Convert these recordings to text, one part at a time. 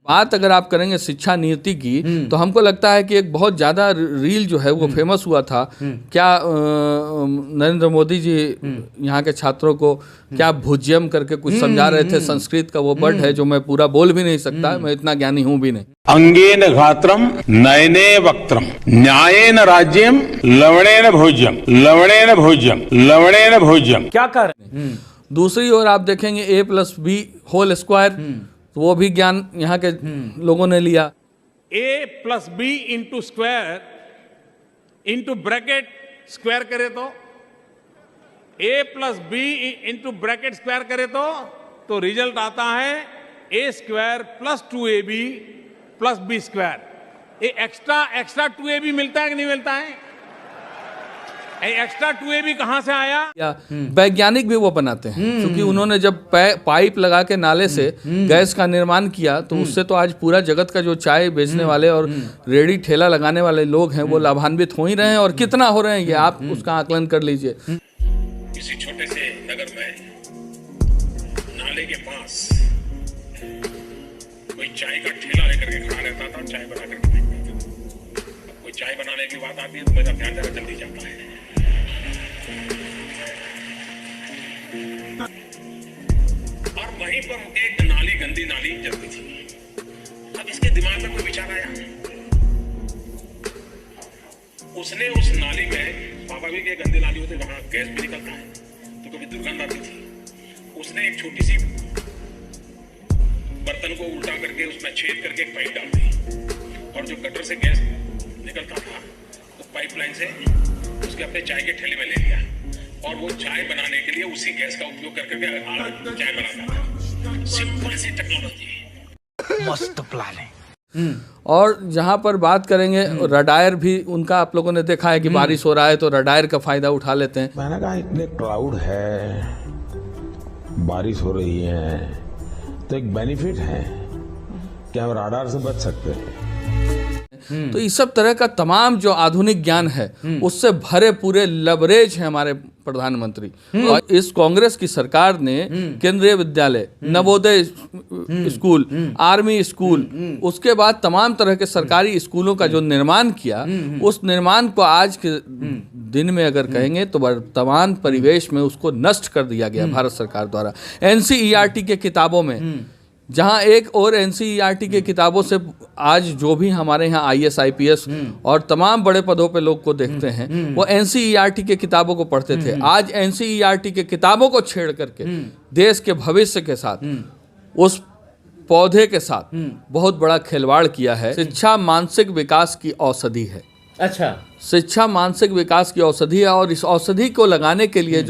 बात अगर आप करेंगे शिक्षा नीति की तो हमको लगता है कि एक बहुत ज़्यादा रील जो है वो फेमस हुआ था। क्या नरेंद्र मोदी जी यहाँ के छात्रों को क्या भुज्यम करके कुछ समझा रहे थे। संस्कृत का वो वर्ड है जो मैं पूरा बोल भी नहीं सकता, मैं इतना ज्ञानी हूँ भी नहीं। अंगेन घात्रम नयने वक्त्रम न्यायेन राज्यम लवणेन भोज्यम लवणेन भोज्यम लवणेन भोज्यम। क्या कर दूसरी ओर आप देखेंगे a+b होल स्क्वायर, तो वो भी ज्ञान यहाँ के लोगों ने लिया। a+b into square into bracket square करे तो a+b इंटू ब्रैकेट स्क्वायर करे तो रिजल्ट आता है a² + 2ab + b²। ये एक्स्ट्रा 2ab मिलता है कि नहीं मिलता है? एक्स्ट्रा 2ab कहां से आया? वैज्ञानिक भी वो बनाते हैं, क्योंकि उन्होंने जब पाइप लगा के नाले से गैस का निर्माण किया तो उससे तो आज पूरा जगत का जो चाय बेचने वाले और रेडी ठेला लगाने वाले लोग हैं वो लाभान्वित हो ही रहे हैं। और कितना हो रहे हैं ये आप उसका आकलन कर लीजिए। किसी छोटे से नगर में नाले के पास कोई चाय का ठेला लेकर के खड़ा रहता था, चाय बना करके बेचता था। कोई चाय बनाने की बात आती है तो मेरा ध्यान जरा जल्दी जाता है। और वहीं पर एक नाली, गंदी नाली चलती थी। अब इसके दिमाग में कोई विचार आया, उसने उस नाली में, स्वाभाविक एक गंदी नाली होती, वहां गैस भी निकलता है तो कभी दुर्गंध आती थी। उसने एक छोटी सी बर्तन को उल्टा करके उसमें छेद करके एक पाइप डाल दी और जो गटर से गैस निकलता था तो पाइपलाइन से उसके अपने चाय के ठेले में ले लिया और वो चाय बनाने के लिए उसी गैस का उपयोग करके चाय बनाता था। सिंपल सी टेक्नोलॉजी, मस्त प्लानिंग। और जहां पर बात करेंगे रडायर भी उनका आप लोगों ने देखा है कि बारिश हो रहा है तो रडायर का फायदा उठा लेते हैं। मैंने कहा इतने क्लाउड है, बारिश हो रही है तो एक बेनिफिट है कि हम राडार से बच सकते हैं। तो इस सब तरह का तमाम जो आधुनिक ज्ञान है उससे भरे पूरे लबरेज है हमारे प्रधानमंत्री। और इस कांग्रेस की सरकार ने केंद्रीय विद्यालय, नवोदय स्कूल, आर्मी स्कूल, उसके बाद तमाम तरह के सरकारी स्कूलों का जो निर्माण किया, उस निर्माण को आज के दिन में अगर कहेंगे तो वर्तमान परिवेश में उसको नष्ट कर दिया गया भारत सरकार द्वारा। एनसीईआरटी के किताबों में, जहां एक और एनसीईआरटी के किताबों से आज जो भी हमारे यहाँ आईएएस आईपीएस और तमाम बड़े पदों पे लोग को देखते हैं वो एनसीईआरटी के किताबों को पढ़ते थे। आज एनसीईआरटी के किताबों को छेड़ करके देश के भविष्य के साथ, उस पौधे के साथ बहुत बड़ा खिलवाड़ किया है। शिक्षा मानसिक विकास की औषधि है। अच्छा, शिक्षा मानसिक विकास की औषधि है और इस औषधि को लगाने के लिए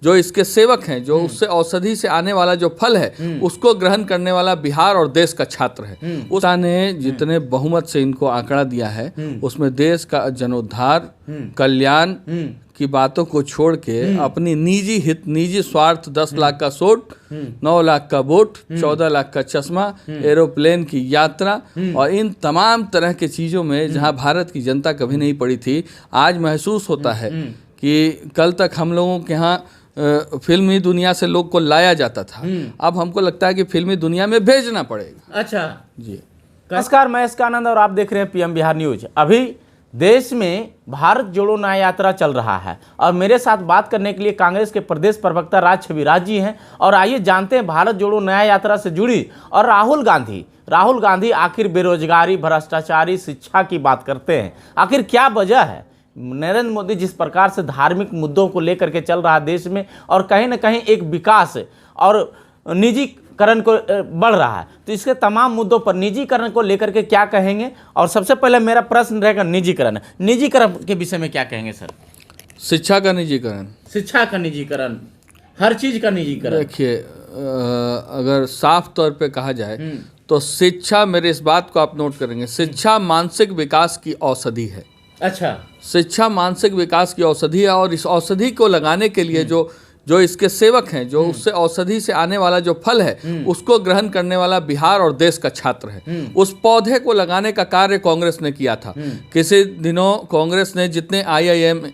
जो इसके सेवक हैं, जो उससे औषधि से आने वाला जो फल है उसको ग्रहण करने वाला बिहार और देश का छात्र है। उस ने जितने बहुमत से इनको आंकड़ा दिया है उसमें देश का जनोद्धार, कल्याण की बातों को छोड़ के अपनी निजी हित, निजी स्वार्थ, 10 लाख का सूट, 9 लाख का बोट, 14 लाख का चश्मा, एरोप्लेन की यात्रा और इन तमाम तरह के चीज़ों में जहां भारत की जनता कभी नहीं पड़ी थी, आज महसूस होता है कि कल तक हम लोगों के यहाँ फिल्मी दुनिया से लोग को लाया जाता था, अब हमको लगता है कि फिल्मी दुनिया में भेजना पड़ेगा। अच्छा जी, नमस्कार, मैं इसका आनंद और आप देख रहे हैं पीएम बिहार न्यूज। अभी देश में भारत जोड़ो न्याय यात्रा चल रहा है और मेरे साथ बात करने के लिए कांग्रेस के प्रदेश प्रवक्ता राज छविराज जी हैं। और आइए जानते हैं भारत जोड़ो न्याय यात्रा से जुड़ी और राहुल गांधी आखिर बेरोजगारी, भ्रष्टाचारी, शिक्षा की बात करते हैं। आखिर क्या वजह है? नरेंद्र मोदी जिस प्रकार से धार्मिक मुद्दों को लेकर के चल रहा है देश में और कहीं ना कहीं एक विकास और निजीकरण को बढ़ रहा है, तो इसके तमाम मुद्दों पर निजीकरण को लेकर के क्या कहेंगे? और सबसे पहले मेरा प्रश्न रहेगा निजीकरण के विषय में क्या कहेंगे सर? शिक्षा का निजीकरण, हर चीज का निजीकरण। देखिए, अगर साफ तौर पे कहा जाए तो शिक्षा, मेरे इस बात को आप नोट करेंगे, शिक्षा मानसिक विकास की औषधि है। अच्छा, शिक्षा मानसिक विकास की औषधि है और इस औषधि को लगाने के लिए जो इसके सेवक हैं, जो उससे औषधि से आने वाला जो फल है उसको ग्रहण करने वाला बिहार और देश का छात्र है। उस पौधे को लगाने का कार्य कांग्रेस ने किया था। किसी दिनों कांग्रेस ने जितने IIM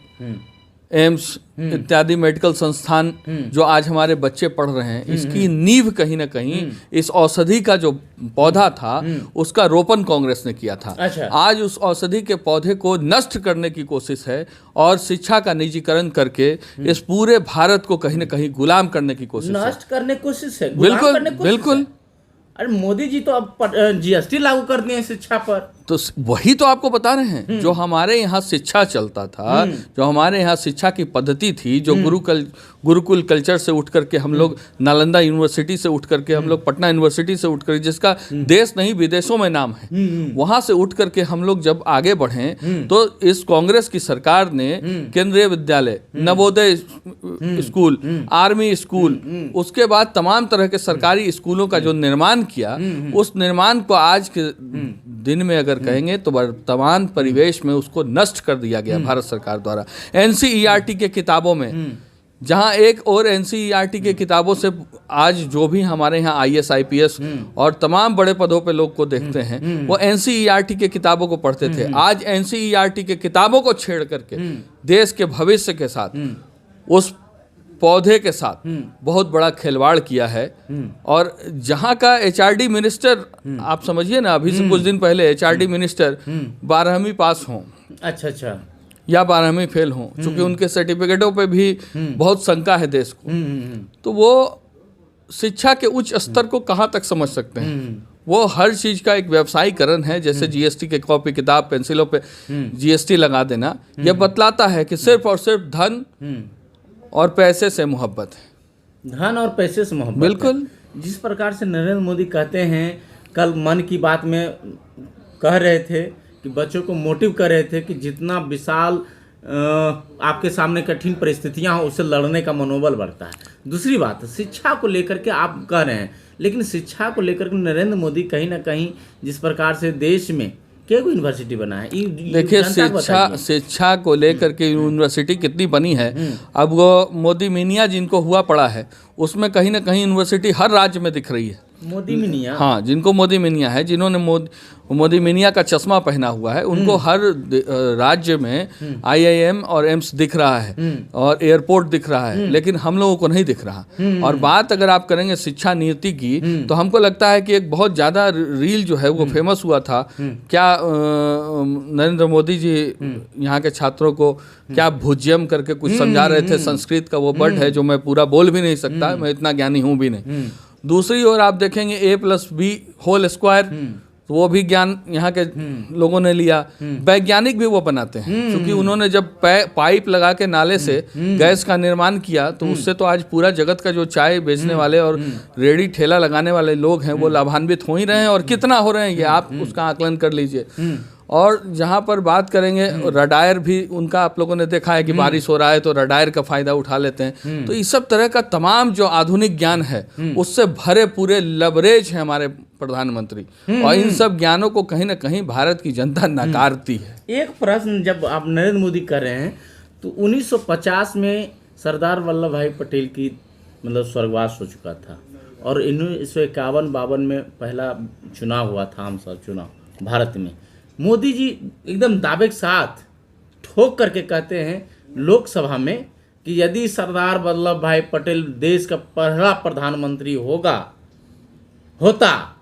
एम्स इत्यादि मेडिकल संस्थान जो आज हमारे बच्चे पढ़ रहे हैं, इसकी नींव कहीं ना कहीं इस औषधि का जो पौधा था उसका रोपण कांग्रेस ने किया था। अच्छा। आज उस औषधि के पौधे को नष्ट करने की कोशिश है और शिक्षा का निजीकरण करके इस पूरे भारत को कहीं ना कहीं गुलाम करने की कोशिश है। नष्ट करने की कोशिश है, गुलाम बिल्कुल करने की कोशिश बिल्कुल। है। अरे मोदी जी तो अब जीएसटी लागू कर दिए हैं शिक्षा पर। तो वही तो आपको बता रहे हैं, जो हमारे यहाँ शिक्षा चलता था, जो हमारे यहाँ शिक्षा की पद्धति थी, जो गुरुकुल कल्चर से उठ करके हम लोग नालंदा यूनिवर्सिटी से उठ करके हम लोग पटना यूनिवर्सिटी से उठ करके, जिसका देश नहीं विदेशों में नाम है, वहां से उठ करके हम लोग जब आगे बढ़े तो इस कांग्रेस की सरकार ने केंद्रीय विद्यालय, नवोदय स्कूल, आर्मी स्कूल, उसके बाद तमाम तरह के सरकारी स्कूलों का जो निर्माण किया, उस निर्माण को आज के दिन में अगर कहेंगे तो वर्तमान परिवेश में उसको नष्ट कर दिया गया भारत सरकार द्वारा। एनसीईआरटी के किताबों में, जहां एक और एनसीईआरटी के किताबों से आज जो भी हमारे यहाँ आईएएस आईपीएस और तमाम बड़े पदों पे लोग को देखते हैं, वो एनसीईआरटी के किताबों को पढ़ते थे। आज एनसीईआरटी के किताबों को छेड़ करके देश के भविष्य के साथ, उस पौधे के साथ बहुत बड़ा खिलवाड़ किया है। और जहां का एचआरडी मिनिस्टर, आप समझिए ना, अभी से कुछ दिन पहले एचआरडी मिनिस्टर 12वीं पास हों, अच्छा, या 12वीं फेल हों, चूंकि उनके सर्टिफिकेटों पे भी बहुत शंका है देश को, तो वो शिक्षा के उच्च स्तर को कहाँ तक समझ सकते हैं? वो हर चीज का एक व्यवसायीकरण है। जैसे जीएसटी के कॉपी किताब पेंसिलों पे जीएसटी लगा देना, यह बतलाता है कि सिर्फ और सिर्फ धन और पैसे से मोहब्बत है। धन और पैसे से मोहब्बत। बिल्कुल। जिस प्रकार से नरेंद्र मोदी कहते हैं, कल मन की बात में कह रहे थे कि बच्चों को मोटिव कर रहे थे कि जितना विशाल आपके सामने कठिन परिस्थितियां हो, उससे लड़ने का मनोबल बढ़ता है। दूसरी बात, शिक्षा को लेकर के आप कह रहे हैं, लेकिन शिक्षा को लेकर के नरेंद्र मोदी कहीं ना कहीं जिस प्रकार से देश में क्या यूनिवर्सिटी बना है, देखिए शिक्षा को लेकर के यूनिवर्सिटी कितनी बनी है। अब वो मोदी मिनिया जिनको हुआ पड़ा है, उसमें कहीं ना कहीं यूनिवर्सिटी हर राज्य में दिख रही है। मोदी मिनिया, हाँ, जिनको मोदी मिनिया है, जिन्होंने मोदी मिनिया का चश्मा पहना हुआ है, उनको हर राज्य में आईआईएम और एम्स दिख रहा है और एयरपोर्ट दिख रहा है, लेकिन हम लोगों को नहीं दिख रहा। और बात अगर आप करेंगे शिक्षा नीति की, तो हमको लगता है कि एक बहुत ज़्यादा रील जो है वो फेमस हुआ था। क्या नरेंद्र मोदी जी यहाँ के छात्रों को क्या भुज्यम करके कुछ समझा रहे थे। संस्कृत का वो वर्ड है जो मैं पूरा बोल भी नहीं सकता, मैं इतना ज्ञानी हूँ भी नहीं। दूसरी ओर आप देखेंगे a+b² तो वो भी ज्ञान यहाँ के लोगों ने लिया। वैज्ञानिक भी वो बनाते हैं, क्योंकि उन्होंने जब पाइप लगा के नाले से गैस का निर्माण किया, तो उससे तो आज पूरा जगत का जो चाय बेचने वाले और रेडी ठेला लगाने वाले लोग हैं वो लाभान्वित हो ही रहे हैं। और कितना हो रहे हैं ये आप उसका आकलन कर लीजिए। और जहाँ पर बात करेंगे रडायर भी उनका, आप लोगों ने देखा है कि बारिश हो रहा है तो रडायर का फायदा उठा लेते हैं। तो इस सब तरह का तमाम जो आधुनिक ज्ञान है उससे भरे पूरे लबरेज है हमारे प्रधानमंत्री, और इन सब ज्ञानों को कहीं ना कहीं भारत की जनता नकारती है। एक प्रश्न जब आप नरेंद्र मोदी कर रहे हैं, तो 1950 में सरदार वल्लभ भाई पटेल की मतलब स्वर्गवास हो चुका था, और 1951-52 में पहला चुनाव हुआ था, हम सब चुनाव भारत में। मोदी जी एकदम दावे के साथ ठोक करके कहते हैं लोकसभा में कि यदि सरदार वल्लभ भाई पटेल देश का पहला प्रधानमंत्री होता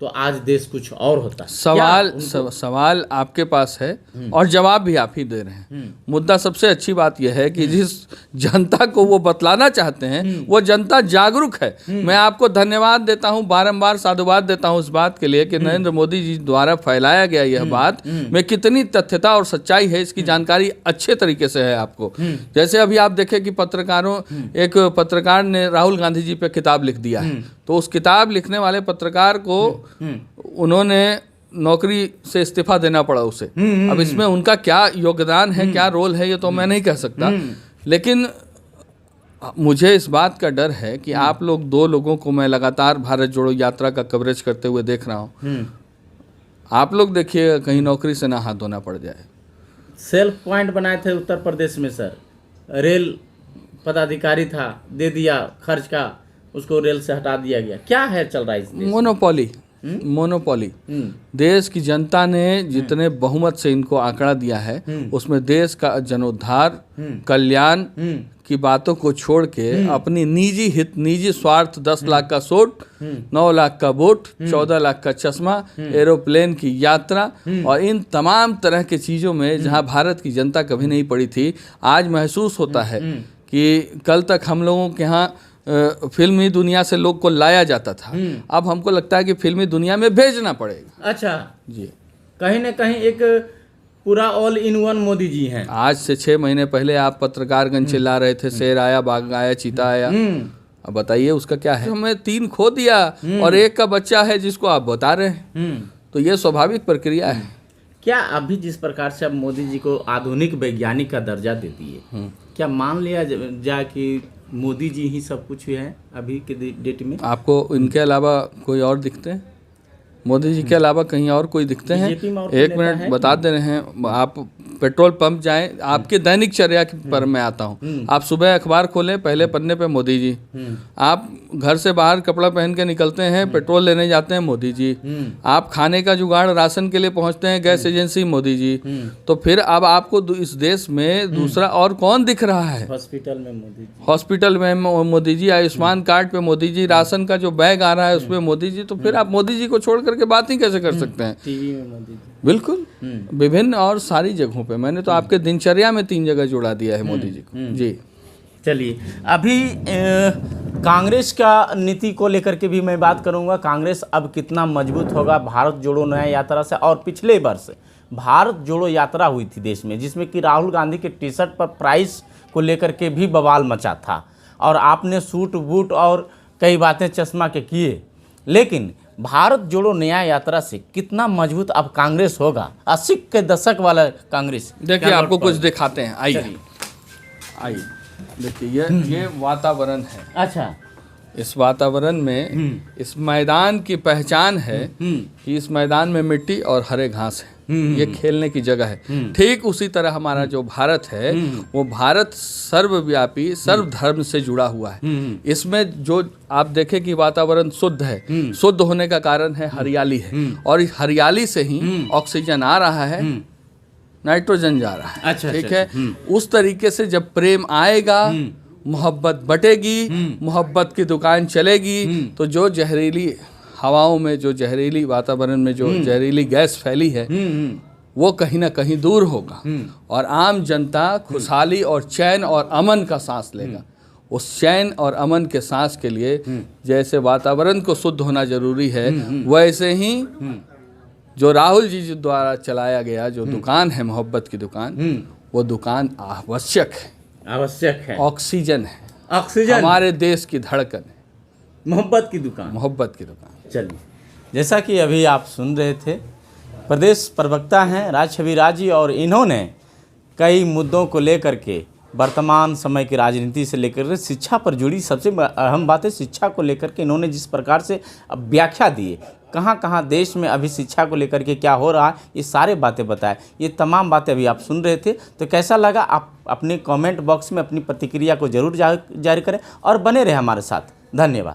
तो आज देश कुछ और होता। सवाल आपके पास है और जवाब भी आप ही दे रहे हैं। मुद्दा सबसे अच्छी बात यह है कि जिस जनता को वो बतलाना चाहते हैं वो जनता जागरूक है। मैं आपको धन्यवाद देता हूं, बारंबार साधुवाद देता हूं इस बात के लिए कि नरेंद्र मोदी जी द्वारा फैलाया गया यह बात में कितनी तथ्यता और सच्चाई है, इसकी जानकारी अच्छे तरीके से है आपको। जैसे अभी आप देखें कि एक पत्रकार ने राहुल गांधी जी पे किताब लिख दिया है, तो उस किताब लिखने वाले पत्रकार को उन्होंने नौकरी से इस्तीफा देना पड़ा उसे। अब इसमें उनका क्या योगदान है, क्या रोल है, ये तो मैं नहीं कह सकता, लेकिन मुझे इस बात का डर है कि आप लोग दो लोगों को मैं लगातार भारत जोड़ो यात्रा का कवरेज करते हुए देख रहा हूँ। आप लोग देखिए कहीं नौकरी से ना हाथ धोना पड़ जाए। सेल्फ पॉइंट बनाए थे उत्तर प्रदेश में सर, रेल पदाधिकारी था, दे दिया खर्च का, उसको रेल से हटा दिया गया। क्या है चल रहा है इसमें? मोनोपोली। मोनोपोली। देश की जनता ने जितने बहुमत से इनको आंकड़ा दिया है उसमें देश का जनोद्धार, कल्याण की बातों को छोड़ के अपनी निजी हित, निजी स्वार्थ, 10 लाख का सूट, 9 लाख का वोट, 14 लाख का चश्मा, एरोप्लेन की यात्रा और इन तमाम तरह के चीज़ों में जहां भारत की जनता कभी नहीं पड़ी थी, आज महसूस होता है कि कल तक हम लोगों के यहाँ फिल्मी दुनिया से लोग को लाया जाता था, अब हमको लगता है कि फिल्मी दुनिया में भेजना पड़ेगा। अच्छा जी, कहीं ना कहीं एक पूरा all in one Modi ji हैं। आज से 6 महीने पहले आप पत्रकारगण चिल्ला रहे थे शेर आया, बाघ आया, चीता आया। अब बताइए उसका क्या है? हमें 3 खो दिया और 1 का बच्चा है जिसको आप बता रहे हैं, तो ये स्वाभाविक प्रक्रिया है। क्या अभी जिस प्रकार से अब मोदी जी को आधुनिक वैज्ञानिक का दर्जा दे दिए, क्या मान लिया जाए कि मोदी जी ही सब कुछ है अभी के डेट में? आपको इनके अलावा कोई और दिखते हैं? मोदी जी के अलावा कहीं और कोई दिखते हैं? बीजेपी में और 1 कोई मिनट नेता है? बता दे रहे हैं। आप पेट्रोल पंप जाएं, आपके दैनिक चर्या पर मैं आता हूं। आप सुबह अखबार खोलें, पहले पन्ने पे मोदी जी। आप घर से बाहर कपड़ा पहन के निकलते हैं, पेट्रोल लेने जाते हैं, मोदी जी। आप खाने का जुगाड़, राशन के लिए पहुंचते हैं, गैस एजेंसी, मोदी जी। तो फिर अब आपको इस देश में दूसरा और कौन दिख रहा है? हॉस्पिटल में मोदी जी, हॉस्पिटल में मोदी जी, आयुष्मान कार्ड पे मोदी जी, राशन का जो बैग आ रहा है उसमें मोदी जी। तो फिर आप मोदी जी को छोड़ करके बात ही कैसे कर सकते हैं? टीवी में मोदी जी। बिल्कुल, विभिन्न और सारी जगहों पे। मैंने तो आपके दिनचर्या में 3 जगह जोड़ा दिया है मोदी जी को। जी, चलिए अभी कांग्रेस का नीति को लेकर के भी मैं बात करूंगा। कांग्रेस अब कितना मजबूत होगा भारत जोड़ो न्याय यात्रा से? और पिछले वर्ष भारत जोड़ो यात्रा हुई थी देश में, जिसमें कि राहुल गांधी के टी शर्ट पर प्राइस को लेकर के भी बवाल मचा था और आपने सूट बूट और कई बातें चश्मा के किए, लेकिन भारत जोड़ो न्याय यात्रा से कितना मजबूत अब कांग्रेस होगा? 80 के दशक वाला कांग्रेस। देखिए आपको कुछ दिखाते हैं, आइए आइए। देखिए ये वातावरण है। अच्छा, इस वातावरण में इस मैदान की पहचान है कि इस मैदान में मिट्टी और हरे घास है, ये खेलने की जगह है। ठीक उसी तरह हमारा जो भारत है वो भारत सर्वव्यापी, सर्वधर्म से जुड़ा हुआ है। इसमें जो आप देखें कि वातावरण शुद्ध है, शुद्ध होने का कारण है हरियाली है, और इस हरियाली से ही ऑक्सीजन आ रहा है, नाइट्रोजन जा रहा है। अच्छा, ठीक है। उस तरीके से जब प्रेम आएगा, मोहब्बत बटेगी, मोहब्बत की दुकान चलेगी, तो जो जहरीली हवाओं में, जो जहरीली वातावरण में जो जहरीली गैस फैली है वो कहीं ना कहीं दूर होगा और आम जनता खुशहाली और चैन और अमन का सांस लेगा। उस चैन और अमन के सांस के लिए जैसे वातावरण को शुद्ध होना जरूरी है, वैसे ही जो राहुल जी द्वारा चलाया गया जो दुकान है, मोहब्बत की दुकान, वो दुकान आवश्यक है, ऑक्सीजन है, ऑक्सीजन हमारे देश की धड़कन है, मोहब्बत की दुकान, मोहब्बत की दुकान। चलिए, जैसा कि अभी आप सुन रहे थे, प्रदेश प्रवक्ता हैं राज छवि राज जी, और इन्होंने कई मुद्दों को लेकर के वर्तमान समय की राजनीति से लेकर के शिक्षा पर जुड़ी सबसे अहम बातें, शिक्षा को लेकर के इन्होंने जिस प्रकार से व्याख्या दी, कहाँ कहाँ देश में अभी शिक्षा को लेकर के क्या हो रहा है, ये सारे बातें बताए। ये तमाम बातें अभी आप सुन रहे थे, तो कैसा लगा आप अपने कमेंट बॉक्स में अपनी प्रतिक्रिया को जरूर जारी करें और बने रहे हमारे साथ। धन्यवाद।